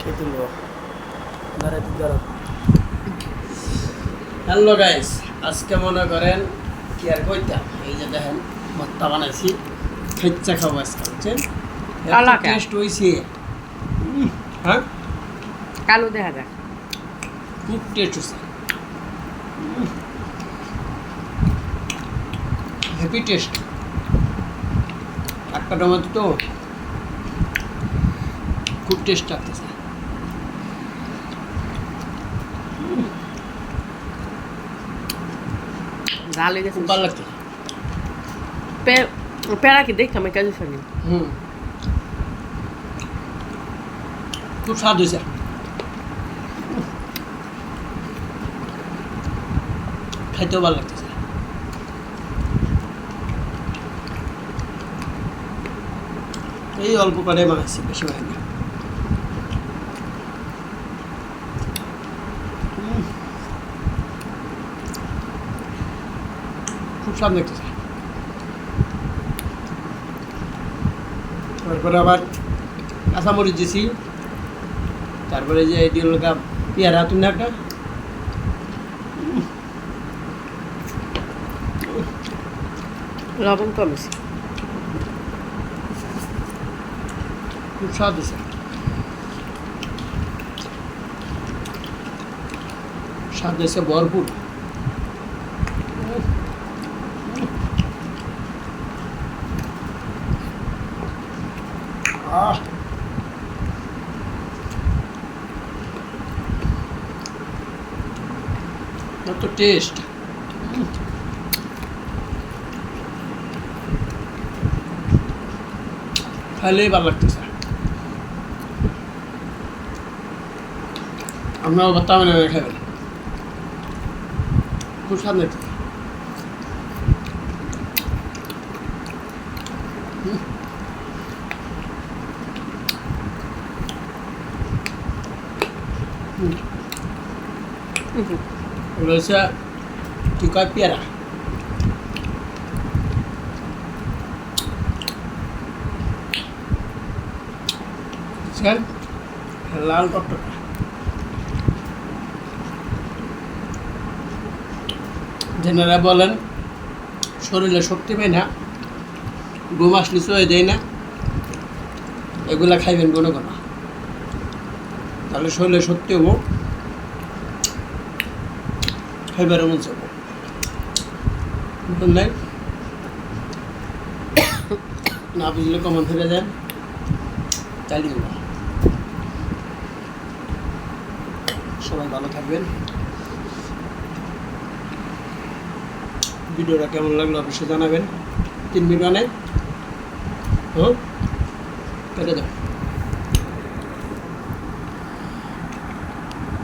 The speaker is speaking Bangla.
কে তুলবো হ্যালো গাইস, আজকে মনে করেন কি আর কইতাম, এই যে দেখেন ভর্তা বানাইছি, খেচ্চা খাবো আজকে, বুঝছেন? টেস্ট হয়েছে। হ্যাঁ, কালো দেখা যাক, খুব টেস্ট হয়েছে, হ্যাপি টেস্ট। একটা টমেটো তো খুব টেস্ট লাগতেছে। ঝাল হয়ে গেছে, খুব ভালো লাগছে। পেয়ারা কি দেখতাম কাজু সঙ্গে। খুব স্বাদ হয়েছে। খাইতেও ভালো লাগতেছে। এই অল্প করে বানাইছি, বেশি বানাইনি। খুব স্বাদ লাগতেছে। তারপরে আবার কাঁচামরিচ দিছি, তারপরে যে এটি হলো পেয়ারা তুমি একটা, লবণ কমেছে, খুব স্বাদ হয়েছে। স্বাদ হয়েছে ভরপুর। কত টেস্ট! খাইলেই ভালো লাগতেছে। আপনার ভর্তা বানিয়ে খাবেন, খুব স্বাদ লাগতেছে। এগুলো হচ্ছে কি কয়, পেয়ারা। লাল টকটকা। যেনারা বলেন শরীরে শক্তি পায় না, ঘুম আসলে চয়ে দেয় না, এগুলা খাইবেন কোনো কোনো, তাহলে শরীরে শক্তি হবো, খাইবার মন চাবো। নাই না বুঝলে কমন থেকে যান, চালিয়ে দেবো। সবাই ভালো থাকবেন। ভিডিওটা কেমন লাগলো অবশ্যই জানাবেন। 3 মিনিট নেই, কেটে দাও।